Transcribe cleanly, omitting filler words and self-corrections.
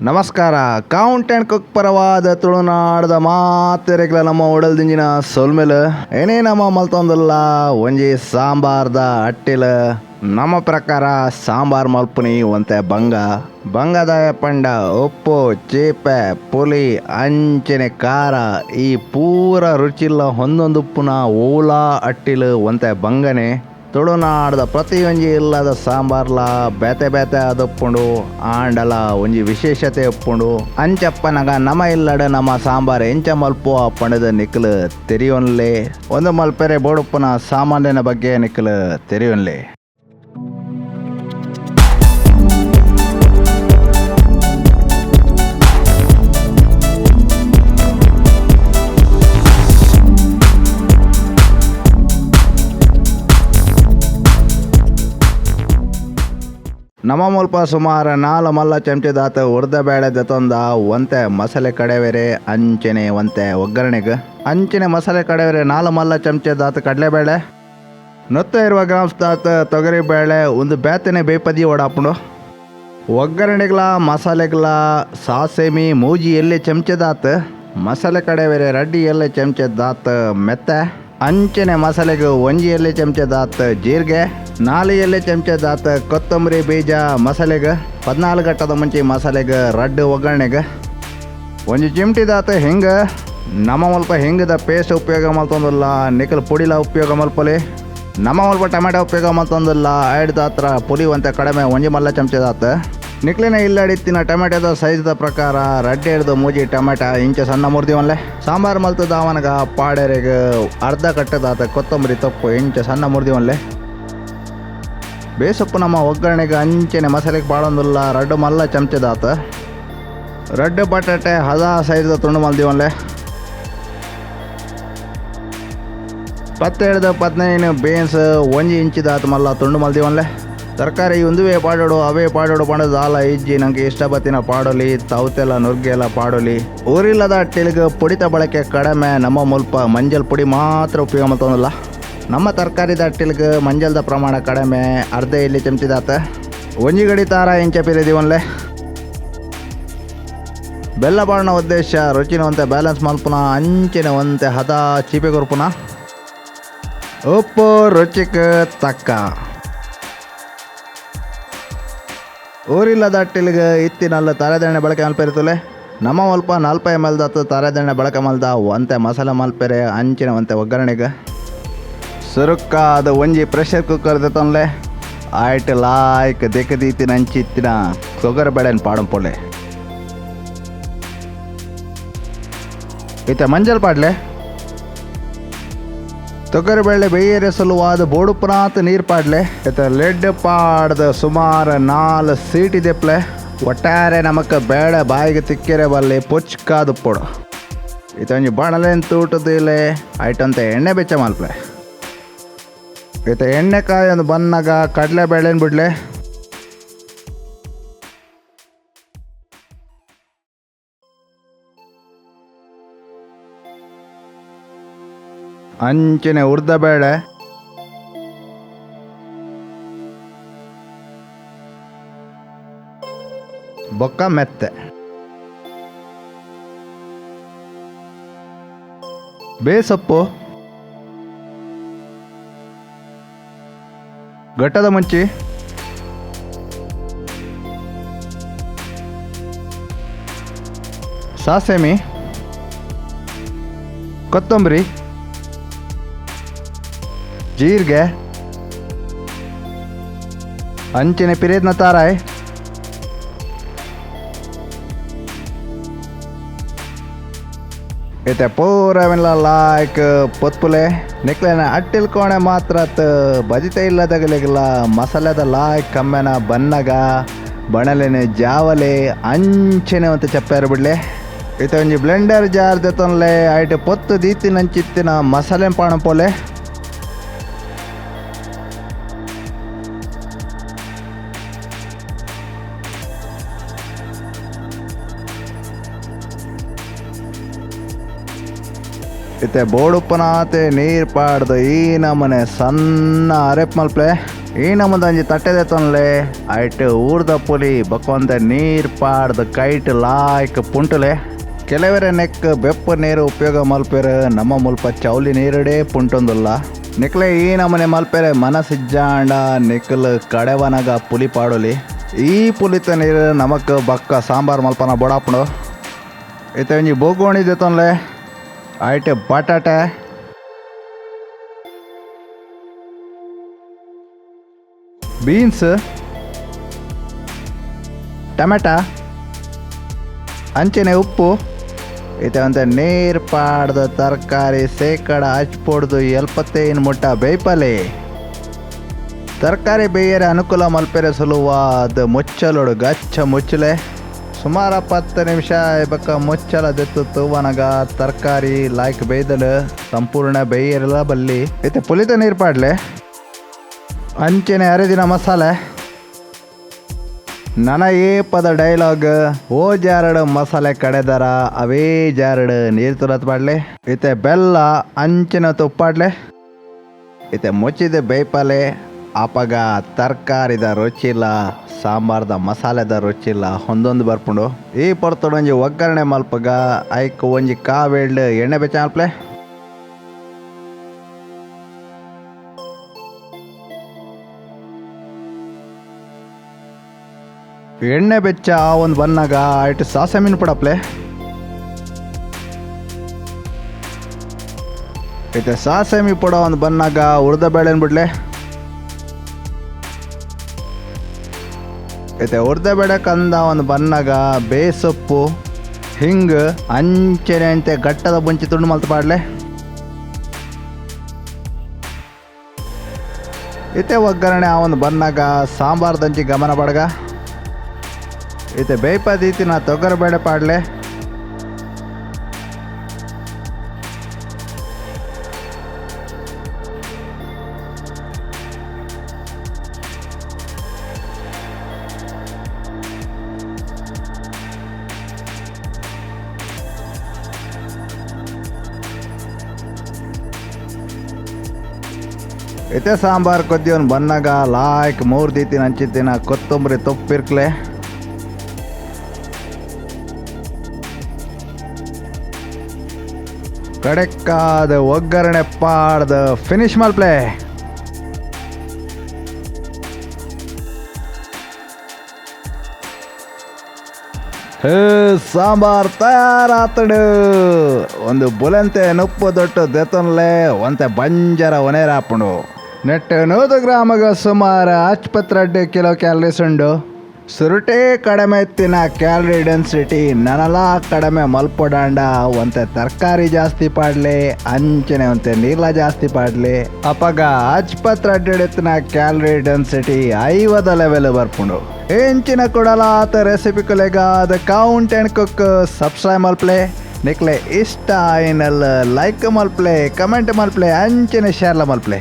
ನಮಸ್ಕಾರ. Count and cook ಪರವಾದ ತುಳುನಾಡದ ಮಾತೆರೆಗ್ಲ ನಮ್ಮ ಒಡಲ್ದಿಂಜಿನ ಸೊಲ್ಮೆಲ್ ಏನೇ ನಮ್ಮ ಮಲ್ತೊಂದಲ್ಲ ಒಂಜಿ ಸಾಂಬಾರ್ದ ಅಟ್ಟಿಲ ನಮ್ಮ ಪ್ರಕಾರ ಸಾಂಬಾರ್ ಮಲ್ಪುನಿ ಒಂತೆ ಬಂಗದ ಪಂಡ ಉಪ್ಪು ಚೀಪೆ ಪುಲಿ ಅಂಚನೆ ಖಾರ ಈ ಪೂರ ರುಚಿಲ್ಲ ಹೊಂದೊಂದು ಉಪ್ಪುನ ಓಲಾ ಅಟ್ಟಿಲು ಒಂತೆ ಬಂಗನೆ ತುಳುನಾಡದ ಪ್ರತಿಯೊಂಜಿ ಇಲ್ಲದ ಸಾಂಬಾರ್ಲ ಬೇತೆ ಅದಪ್ಪುಂಡು ಆಂಡಲ ಒಂಜಿ ವಿಶೇಷತೆ ಒಪ್ಪುಂಡು ಅಂಚಪ್ಪನಗ ನಮ ಇಲ್ಲಡ ನಮ್ಮ ಸಾಂಬಾರ್ ಎಂಚ ಮಲ್ಪುವ ಪಂಡದ ನಿಖಲು ತೆರಿಯೊನ್ಲೆ ಒಂದು ಮಲ್ಪೆರೆ ಬೋಡುಪ್ಪನ ಸಾಮಾನ್ಯನ ಬಗ್ಗೆ ನಿಖಲು ತೆರಿಯೊನ್ಲೆ. ನಮ್ಮ ಮುಲ್ಪ ಸುಮಾರು 4 ಮಲ್ಲ ಚಮಚದಾತ ಉರ್ದ ಬೇಳೆ ದತ್ತೊಂದ ಒಂತೆ ಮಸಾಲೆ ಕಡೆವೆರೆ ಅಂಚನೆ ಒಂತೆ ಒಗ್ಗರಣೆಗೆ ಅಂಚನೆ ಮಸಾಲೆ ಕಡೆವೆರೆ 4 ಮಲ್ಲ ಚಮಚದಾತ ಕಡಲೆಬೇಳೆ 120 ಗ್ರಾಮ್ಸ್ ದಾತ ತೊಗರಿ ಬೇಳೆ ಒಂದು ಬೇತನೆ ಬೇಪದಿ ಓಡಾಪುಂಡು ಒಗ್ಗರಣೆಗಳ ಮಸಾಲೆಗಳ ಸಾಸೆಮಿ ಮೂಜಿ ಎಲ್ಲಿ ಚಮಚದಾತ ಮಸಾಲೆ ಕಡೆವೆರೆ ರಡ್ಡಿ ಎಲ್ಲಿ ಚಮಚದಾತ ಮೆತ್ತೆ ಅಂಚನೆ ಮಸಾಲೆಗೆ ಒಂಜಿ ಎಲೆ ಚಮಚದಾತ ಜೀರಿಗೆ 4 ಎಲೆ ಚಮಚದಾತ ಕೊತ್ತಂಬರಿ ಬೀಜ ಮಸಾಲೆಗೆ 14 ಗಟ್ಟದ ಮುಂಚೆ ಮಸಾಲೆಗೆ ರಡ್ಡು ಒಗ್ಗರಣೆಗೆ ಒಂಜಿ ಚಿಮ್ಟಿದಾತ ಹಿಂಗೆ ನಮ್ಮ ಮಲ್ಪ ಹಿಂಗದ ಪೇಸ್ಟ್ ಉಪಯೋಗ ಮಲ್ತೊಂದಿಲ್ಲ ನಿಖಲ್ ಪುಡಿಲ ಉಪಯೋಗ ಮಲ್ಪಲಿ ನಮ್ಮ ಮಲ್ಪ ಟೊಮೆಟೊ ಉಪಯೋಗ ಮಲ್ತೊಂದಿಲ್ಲ ಐಡ್ದಾತ್ರ ಪುಲಿ ಒಂತೆ ಕಡಿಮೆ ಒಂಜಿ ಮಲ್ಲ ಚಮಚದಾತ ನಿಕ್ಲಿನ ಇಲ್ಲಡಿತ್ತಿನ ಟೊಮೆಟೊದ ಸೈಜ್ದ ಪ್ರಕಾರ ರಡ್ಡೆ ಹಿಡ್ದು ಮೂಜಿ ಟೊಮೆಟೊ ಇಂಚ ಸಣ್ಣ ಮುರ್ದಿವನ್ಲೆ ಸಾಂಬಾರು ಮಲ್ತದ ಅವನಗ ಪಾಡೆರೆಗೆ ಅರ್ಧ ಕಟ್ಟದಾತ ಕೊತ್ತಂಬರಿ ತೊಪ್ಪು ಇಂಚ ಸಣ್ಣ ಮುರ್ದಿವನ್ಲೆ ಬೇಸೊಪ್ಪು ನಮ್ಮ ಒಗ್ಗರಣೆಗೆ ಅಂಚನೆ ಮಸಾಲೆಗೆ ಬಾಳೊಂದಿಲ್ಲ ರಡ್ಡು ಮಲ್ಲ ಚಮಚದಾತ ರಡ್ಡು ಬಟಾಟೆ ಹದ ಸೈಜ್ದ ತುಂಡು ಮಲ್ದಿವನ್ಲೆ 17-15 ಬೀನ್ಸ್ ಒಂಜಿ ಇಂಚಿದಾತ ಮಲ್ಲ ತುಂಡು ಮಲ್ದಿವನ್ಲೆ ತರಕಾರಿ ಒಂದುವೇ ಪಾಡೋಡು ಅವೇ ಪಾಡೋಡು ಪಂಡದ ಆಲ ಇಜ್ಜಿ ನಂಗೆ ಇಷ್ಟ ಬತ್ತಿನ ಪಾಡೋಲಿ ತೌತೆಲ್ಲ ನುರ್ಗೆಲ್ಲ ಪಾಡೋಲಿ ಊರಿಲ್ಲದ ಅಟ್ಟಿಲಿಗೆ ಪುಡಿತ ಬಳಕೆ ಕಡಿಮೆ ನಮ್ಮ ಮುಲ್ಪ ಮಂಜಲ್ ಪುಡಿ ಮಾತ್ರ ಉಪಯೋಗ ಮಾಡ್ತೊಂದಿಲ್ಲ ನಮ್ಮ ತರಕಾರಿದ ಅಟ್ಟಿಲಿಗೆ ಮಂಜಲ್ದ ಪ್ರಮಾಣ ಕಡಿಮೆ ಅರ್ಧ ಇಲ್ಲಿ ಚಮಚಿದಾತ ಒಂಜಿ ಗಡಿ ತಾರ ಇಂಚ ಪಿರಿದಿವನ್ಲೆ ಬೆಲ್ಲ ಬಾಡಿನ ಉದ್ದೇಶ ರುಚಿನ ಒಂತೆ ಬ್ಯಾಲೆನ್ಸ್ ಮಲ್ಪುನ ಅಂಚಿನ ಒಂತೆ ಹದ ಚೀಪೆ ಕೊರ್ಪುನ ಉಪ್ಪು ರುಚಿಗೆ ತಕ್ಕ ಊರಿಲ್ಲದ ಅಟ್ಟಿಲಿಗೆ ಇತ್ತಿನಲ್ಲ ತರೆದೆಣ್ಣೆ ಬಳಕೆ ಮಲ್ಪೆರಿತಲೆ ನಮ್ಮ ಮಲ್ಪ 40 ml ದತ್ತು ತರೆದೆಣ್ಣೆ ಬಳಕೆ ಮಲ್ದ ಒಂತೆ ಮಸಾಲೆ ಮಲ್ಪೆರೆ ಅಂಚಿನ ಒಂತೆ ಒಗ್ಗರಣೆಗೆ ಸುರುಕ್ಕ ಅದು ಒಂಜಿ ಪ್ರೆಷರ್ ಕುಕ್ಕರ್ ದತ್ತೊನ್ಲೆ ಆಯ್ತು ಲಾಯ್ಕ್ ದೆಕ್ಕದೀತಿನ ಅಂಚಿತ್ತಿನ ತೊಗರಿ ಬೇಳೆನ ಪಾಡಂಪೊಲೆ ಈತ ಮಂಜಲ್ ಪಾಡ್ಲೆ ತೊಗರಿ ಬೇಳೆ ಬೇಯರೆ ಸಲುವಾದ ಬೋಡುಪುನಾತ್ ನೀರು ಪಾಡ್ಲೆ ಇತ ಲೆಡ್ ಪಾಡ್ದ ಸುಮಾರು 4 ಸೀಟಿ ದೆಪ್ಲೆ ಒಟ್ಟಾರೆ ನಮಕ್ ಬೇಡ ಬಾಯಿಗೆ ತಿಕ್ಕೆರೆ ಬಲ್ಲಿ ಪೊಚ್ಕಾದು ಪೊಡು ಇತೊಂಜಿ ಬಾಣಲೇನು ತೂಟದಿಲೆ ಐಟಂತೆ ಎಣ್ಣೆ ಬೆಚ್ಚ ಮಲ್ಪಲೆ ಈತ ಎಣ್ಣೆಕಾಯಿ ಒಂದು ಬನ್ನಾಗ ಕಡಲೆ ಬೇಳೆನ ಬಿಡ್ಲೆ ಅಂಚನೆ ಉರ್ದ ಬೇಳೆ ಬೊಕ್ಕ ಮೆತ್ತೆ ಬೇಸೊಪ್ಪು ಗಟ್ಟದ ಮುಂಚಿ ಸಾಸೆಮಿ ಕೊತ್ತಂಬರಿ ಜೀರಿಗೆ ಅಂಚಿನ ಪಿರೇದ್ನ ತಾರಾಯ್ ಇತ್ತೆ ಪೂರವೆಲ್ಲ ಲಾಯ್ಕ್ ಪೊತ್ಪುಲೆ ನಿಕ್ಲೇನ ಅಟ್ಟಿಲ್ಕೋಣೆ ಮಾತ್ರ ಬಜಿತೆ ಇಲ್ಲದಾಗಲಿಗಿಲ್ಲ ಮಸಾಲೆದ ಲಾಯ್ಕ್ ಕಮ್ಮೆನ ಬನ್ನಗ ಬಣಲೆನೆ ಜಾವಲೆ ಅಂಚನೆ ಅಂತ ಚಪ್ಪೇರು ಬಿಡ್ಲೆ ಇತ್ತ ಒಂಜಿ ಬ್ಲೆಂಡರ್ ಜಾರ್ ದೆತ್ತೊನ್ಲೆ ಐಟ್ ಪೊತ್ತು ದೀತಿನ ಅಂಚಿತ್ತಿನ ಮಸಾಲೆ ಪಾಣಪೋಲೆ ಇತ್ತೆ ಬೋಡುಪ್ಪನಾತೆ ನೀರು ಪಾಡ್ದು ಈ ನಮನೆ ಸಣ್ಣ ಅರೆಪ್ ಮಲ್ಪಲೆ ಈ ನಮ್ಮದೊಂಜಿ ತಟ್ಟೆದೆ ತೊನ್ಲೆ ಐಟ್ ಊರ್ದ ಪುಲಿ ಬಕ್ಕೊಂತ ನೀರ್ ಪಾಡ್ದು ಕೈಟ್ ಲಾಯ್ಕ್ ಪುಂಟುಲೆ ಕೆಲವರೆ ನೆಕ್ ಬೆಪ್ಪ ನೀರು ಉಪಯೋಗ ಮಲ್ಪೇರು ನಮ್ಮ ಮುಲ್ಪ ಚೌಲಿ ನೀರುಡೇ ಪುಂಟೊಂದುಲ್ಲ ನಿಕ್ಲೆ ಈ ನಮ್ಮನೆ ಮಲ್ಪೇರೆ ಮನಸ್ಸಿಜ್ಜಾಂಡ ನಿಕ್ಲು ಕಡೆವನಗ ಪುಲಿ ಪಾಡೋಲಿ ಈ ಪುಲಿತ ನೀರು ನಮಕ್ ಬಕ್ಕ ಸಾಂಬಾರ್ ಮಲ್ಪನ ಬೊಡಾಪುಂಡು ಇತ್ತೆ ಒಂಜಿ ಬೋಗೋಣಿದೆ ತೊನ್ಲೆ ಐಟ್ ಬಟಾಟೆ ಬೀನ್ಸ್ ಟೊಮೆಟೊ ಅಂಚೆನೆ ಉಪ್ಪು ಇತ್ತೆ ಅಂತ ನೀರು ಪಾಡ್ದು ತರಕಾರಿ ಸೇಕಡ ಹಚ್ಪೊಡ್ದು ಎಲ್ಪತ್ತೇನು ಮುಟ್ಟ ಬೇಯ್ಪಲೆ ತರಕಾರಿ ಬೇಯರೆ ಅನುಕೂಲ ಮಲ್ಪೆರೆ ಸುಲುವಾದ ಮುಚ್ಚಲೋಡು ಗಚ್ಚ ಮುಚ್ಚಲೆ ಸುಮಾರು 10 ನಿಮಿಷ ಬಕ್ಕ ಮುಚ್ಚಲ ದೆತ್ತು ತೂವನಗ ತರಕಾರಿ ಲಾಯ್ಕ್ ಬೇಯ್ದಲು ಸಂಪೂರ್ಣ ಬೇಯರೆಲ್ಲ ಬಲ್ಲಿ ಇತ್ತೆ ಪುಲಿತ ನೀರು ಪಾಡ್ಲೆ ಅಂಚೆನೆ ಅರೆದಿನ ಮಸಾಲೆ ನನ್ನ ಏ ಪದ ಡೈಲಾಗ್ ಓ ಜಾರಡು ಮಸಾಲೆ ಕಡೆದರ ಅವೇ ಜಾರಡು ನೀರು ತುರತ್ ಪಾಡ್ಲೆ ಇತ್ತೆ ಬೆಲ್ಲ ಅಂಚಿನ ತುಪ್ಪಾಡ್ಲೆ ಇತ್ತೆ ಮುಚ್ಚಿದ ಬೇಯ್ಪಲೆ ಆಪಗ ತರಕಾರಿದ ರುಚಿಲ್ಲ ಸಾಂಬಾರ್ದ ಮಸಾಲೆದ ರುಚಿಲ್ಲ ಹೊಂದೊಂದು ಬರ್ಪುಂಡು ಈ ಪೊರ್ತೊಡೊಂಜಿ ಒಗ್ಗರಣೆ ಮಲ್ಪಗ ಐಕ್ ಒಂಜಿ ಕಾವೆಳ್ಳು ಎಣ್ಣೆ ಬೆಚ್ಚ ಮಲ್ಪಲೆ ಎಣ್ಣೆ ಬೆಚ್ಚ ಒಂದು ಬನ್ನಾಗ ಐಟ್ ಸಾಸೆ ಮೀನು ಪಡಪ್ಲೆ ಐತೆ ಸಾಸೆ ಮೀ ಪುಡ ಒಂದು ಬನ್ನಾಗ ಉರ್ದ ಬೇಳೆನ್ ಬಿಡ್ಲೆ ಐತೆ ಉರ್ದ ಬೇಳೆ ಕಂದ ಒಂದು ಬನ್ನಾಗ ಬೇಸೊಪ್ಪು ಹಿಂಗ್ ಅಂಚೆನೆ ಅಂತೆ ಗಟ್ಟದ ಮುಂಚಿ ತುಂಡು ಮಲ್ತು ಪಾಡ್ಲೆ ಇತ್ತೆ ಒಗ್ಗರಣೆ ಆ ಒಂದು ಬನ್ನಾಗ ಸಾಂಬಾರ್ ದಂಚಿ ಗಮನ ಪಡಗ ಇತ್ತೆ ಬೇಯ್ಪದೀತಿ ನಾ ತೊಗರು ಬೇಳೆ ಪಾಡ್ಲೆ ಇತ್ತೆ ಸಾಂಬಾರ್ ಕೊದ್ದಿವನ್ ಬನ್ನಾಗ ಲಾಯ್ಕ್ 3 ದೀತಿನ ಹಂಚಿತ್ತಿನ ಕೊತ್ತಂಬರಿ ತೊಪ್ಪಿರ್ಕ್ಲೆ ಕಡೆಕ್ಕಾದ ಒಗ್ಗರಣೆ ಪಾಡ್ದ ಫಿನಿಶ್ ಮಲ್ಪ್ಲೆ ಸಾಂಬಾರ್ ತಯಾರಾತಡು ಒಂದು ಬುಲೆಂತೆ ನುಪ್ಪು ದೊಟ್ಟು ದೆತೊನ್ಲೆ ಒಂತೆ ಬಂಜರ ಒನೇರಾಪುಂಡು ನೆಟ್ಟು 100 ಗ್ರಾಮಗ ಸುಮಾರು 52 ಕಿಲೋ ಕ್ಯಾಲರೀಸ್ ಉಂಡು ಸುರುಟೇ ಕಡಿಮೆ ಎತ್ತಿನ ಕ್ಯಾಲರಿ ಡೆನ್ಸಿಟಿ ನನಲ ಕಡಿಮೆ ಮಲ್ಪೊಡಾಂಡ ಒಂತೆ ತರಕಾರಿ ಜಾಸ್ತಿ ಪಾಡ್ಲೆ ಅಂಚನೆ ಒಂತೆ ನೀರ್ಲ ಜಾಸ್ತಿ ಪಾಡ್ಲೆ ಅಪಗ 52 ಎತ್ತಿನ ಕ್ಯಾಲರಿ ಡೆನ್ಸಿಟಿ 50 ಲೆವೆಲ್ ಬರ್ಪುಂಡು ಎಂಚಿನ ಕೊಡಲಾತ ರೆಸಿಪಿ ಕೊಲೆಗ ದ ಕೌಂಟ್ ಅಂಡ್ ಕುಕ್ ಸಬ್ಸ್ಕ್ರೈಬ್ ಮಲ್ಪ್ಲೆ ನಿಕ್ಲೆ ಇಷ್ಟ ಏನಲ್ಲ ಲೈಕ್ ಮಲ್ಪ್ಲೆ ಕಮೆಂಟ್ ಮಲ್ಪ್ಲೆ ಅಂಚನೆ ಶೇರ್ಲ ಮಲ್ಪ್ಲೆ